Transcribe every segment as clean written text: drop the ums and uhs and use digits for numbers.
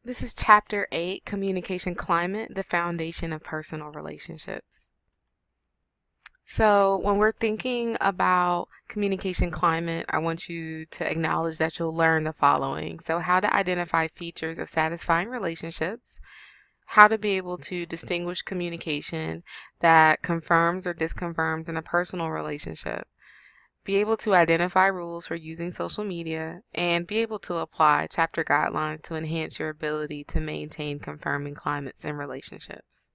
This is Chapter 8, Communication Climate, the Foundation of Personal Relationships. So when we're thinking about communication climate, I want you to acknowledge that you'll learn the following. So how to identify features of satisfying relationships, how to be able to distinguish communication that confirms or disconfirms in a personal relationship, be able to identify rules for using social media, and be able to apply chapter guidelines to enhance your ability to maintain confirming climates in relationships.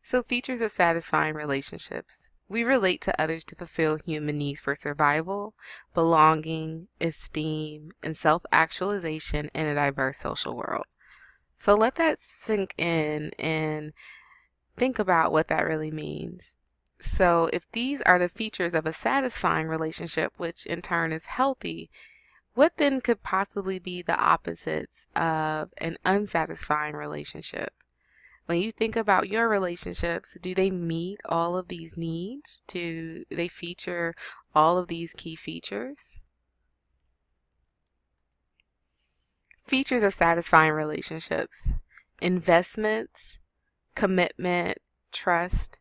So, features of satisfying relationships. We relate to others to fulfill human needs for survival, belonging, esteem, and self-actualization in a diverse social world. So let that sink in and think about what that really means. So if these are the features of a satisfying relationship, which in turn is healthy, what then could possibly be the opposites of an unsatisfying relationship? When you think about your relationships, do they meet all of these needs? Do they feature all of these key features? Features of satisfying relationships: investments, commitment, trust,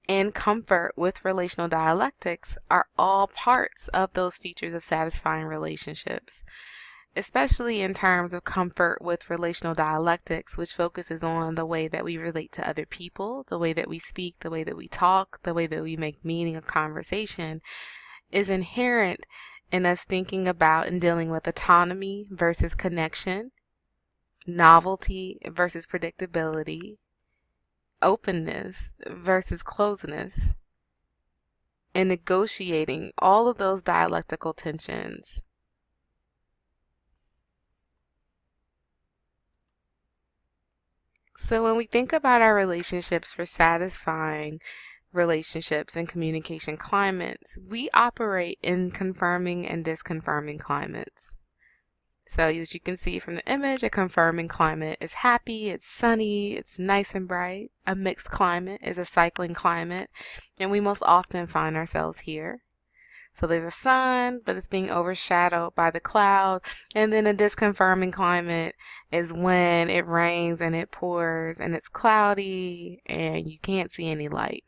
and comfort with relational dialectics are all parts of those features of satisfying relationships, especially in terms of comfort with relational dialectics, which focuses on the way that we relate to other people, the way that we speak, the way that we talk, the way that we make meaning of conversation, is inherent in us thinking about and dealing with autonomy versus connection, novelty versus predictability, openness versus closeness, and negotiating all of those dialectical tensions. So when we think about our relationships for satisfying relationships and communication climates, we operate in confirming and disconfirming climates. So as you can see from the image, a confirming climate is happy, it's sunny, it's nice and bright. A mixed climate is a cycling climate, and we most often find ourselves here. So there's a sun, but it's being overshadowed by the cloud. And then a disconfirming climate is when it rains and it pours and it's cloudy and you can't see any light.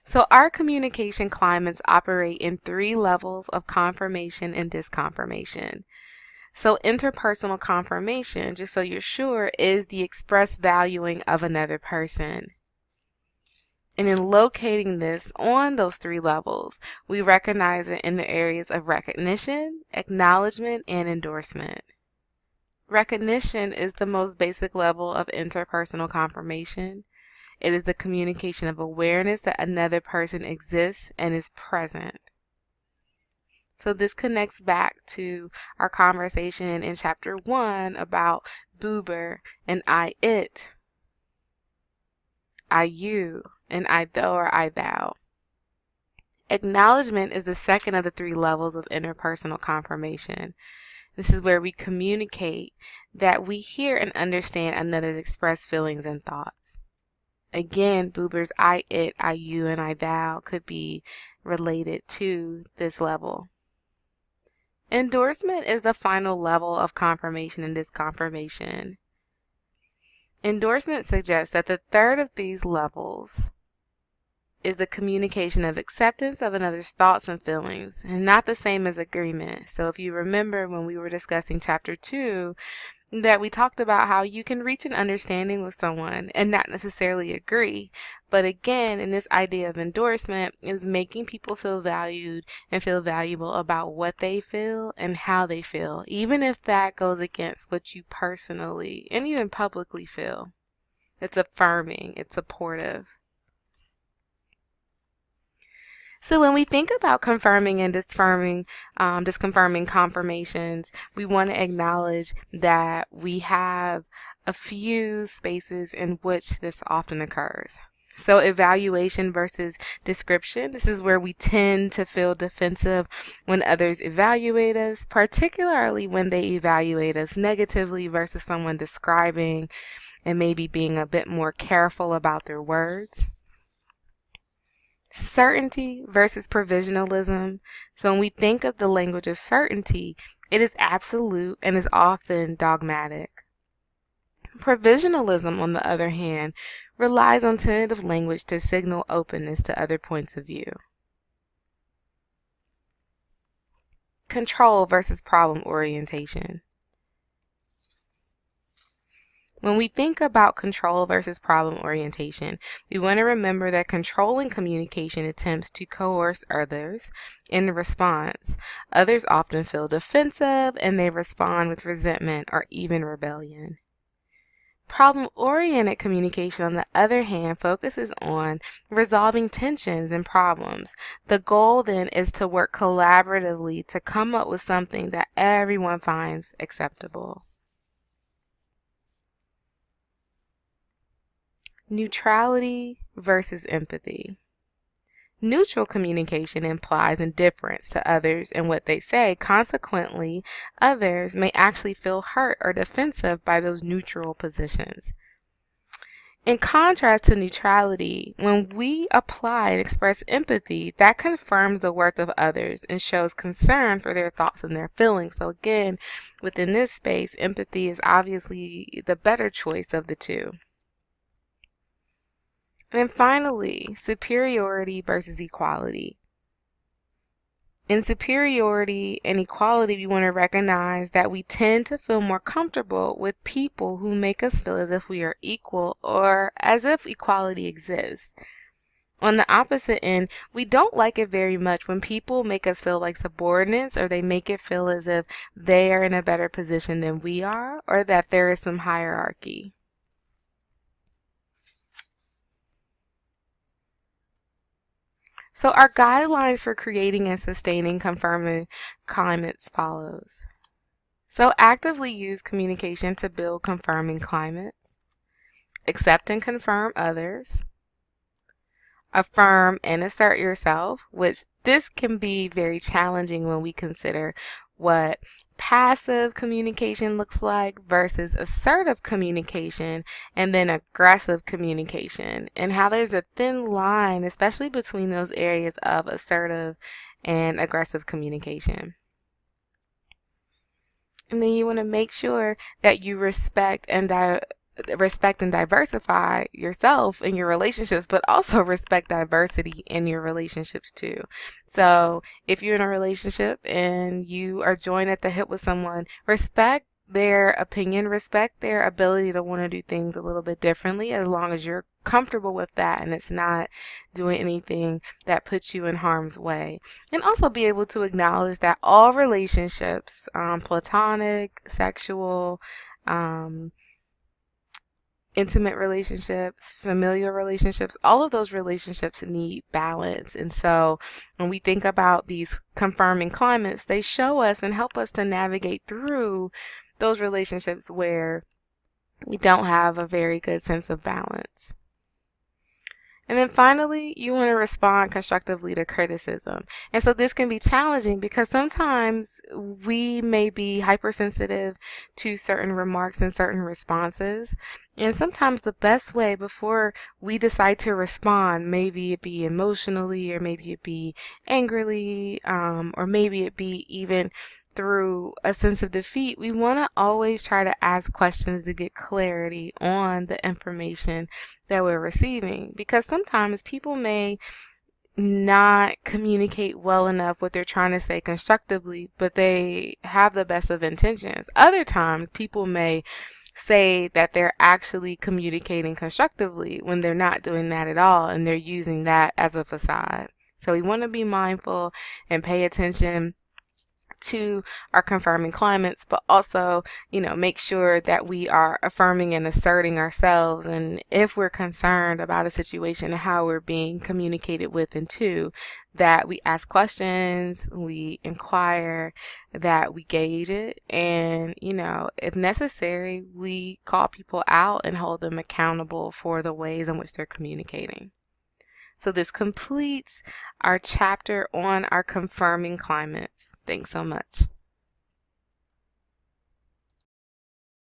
So our communication climates operate in 3 levels of confirmation and disconfirmation. So interpersonal confirmation, just so you're sure, is the express valuing of another person. And in locating this on those 3 levels, we recognize it in the areas of recognition, acknowledgement, and endorsement. Recognition is the most basic level of interpersonal confirmation. It is the communication of awareness that another person exists and is present. So this connects back to our conversation in chapter 1 about Buber and I it, I you, and I thou or I thou. Acknowledgement is the second of the 3 levels of interpersonal confirmation. This is where we communicate that we hear and understand another's expressed feelings and thoughts. Again, Buber's I it, I you, and I thou could be related to this level. Endorsement is the final level of confirmation and disconfirmation. Endorsement suggests that the third of these levels is the communication of acceptance of another's thoughts and feelings, and not the same as agreement. So if you remember when we were discussing chapter 2, that we talked about how you can reach an understanding with someone and not necessarily agree. But again, in this idea of endorsement is making people feel valued and feel valuable about what they feel and how they feel, even if that goes against what you personally and even publicly feel. It's affirming, it's supportive. So when we think about confirming and disconfirming confirmations, we want to acknowledge that we have a few spaces in which this often occurs. So evaluation versus description. This is where we tend to feel defensive when others evaluate us, particularly when they evaluate us negatively versus someone describing and maybe being a bit more careful about their words. Certainty versus provisionalism. So when we think of the language of certainty, it is absolute and is often dogmatic. Provisionalism, on the other hand, relies on tentative language to signal openness to other points of view. Control versus problem orientation. When we think about control versus problem orientation, we want to remember that controlling communication attempts to coerce others in response. Others often feel defensive and they respond with resentment or even rebellion. Problem-oriented communication, on the other hand, focuses on resolving tensions and problems. The goal then is to work collaboratively to come up with something that everyone finds acceptable. Neutrality versus empathy. Neutral communication implies indifference to others and what they say. Consequently, others may actually feel hurt or defensive by those neutral positions. In contrast to neutrality, when we apply and express empathy, that confirms the worth of others and shows concern for their thoughts and their feelings. So again, within this space, empathy is obviously the better choice of the two. And then finally, superiority versus equality. In superiority and equality, we want to recognize that we tend to feel more comfortable with people who make us feel as if we are equal or as if equality exists. On the opposite end, we don't like it very much when people make us feel like subordinates, or they make it feel as if they are in a better position than we are, or that there is some hierarchy. So our guidelines for creating and sustaining confirming climates follows. So actively use communication to build confirming climates. Accept and confirm others. Affirm and assert yourself, which this can be very challenging when we consider what passive communication looks like versus assertive communication and then aggressive communication, and how there's a thin line, especially between those areas of assertive and aggressive communication. And then you want to make sure that you respect and diversify yourself in your relationships, but also respect diversity in your relationships too. So if you're in a relationship and you are joined at the hip with someone, respect their opinion, respect their ability to want to do things a little bit differently, as long as you're comfortable with that and it's not doing anything that puts you in harm's way. And also be able to acknowledge that all relationships, platonic, sexual, intimate relationships, familial relationships, all of those relationships need balance. And so when we think about these confirming climates, they show us and help us to navigate through those relationships where we don't have a very good sense of balance. And then finally, you want to respond constructively to criticism. And so this can be challenging because sometimes we may be hypersensitive to certain remarks and certain responses. And sometimes the best way before we decide to respond, maybe it be emotionally, or maybe it be angrily, or maybe it be even through a sense of defeat, we want to always try to ask questions to get clarity on the information that we're receiving. Because sometimes people may not communicate well enough what they're trying to say constructively, but they have the best of intentions. Other times, people may say that they're actually communicating constructively when they're not doing that at all, and they're using that as a facade. So we want to be mindful and pay attention to our confirming climates, but also, make sure that we are affirming and asserting ourselves. And if we're concerned about a situation and how we're being communicated with and to, that we ask questions, we inquire, that we gauge it, and, if necessary, we call people out and hold them accountable for the ways in which they're communicating. So this completes our chapter on our confirming climates. Thanks so much.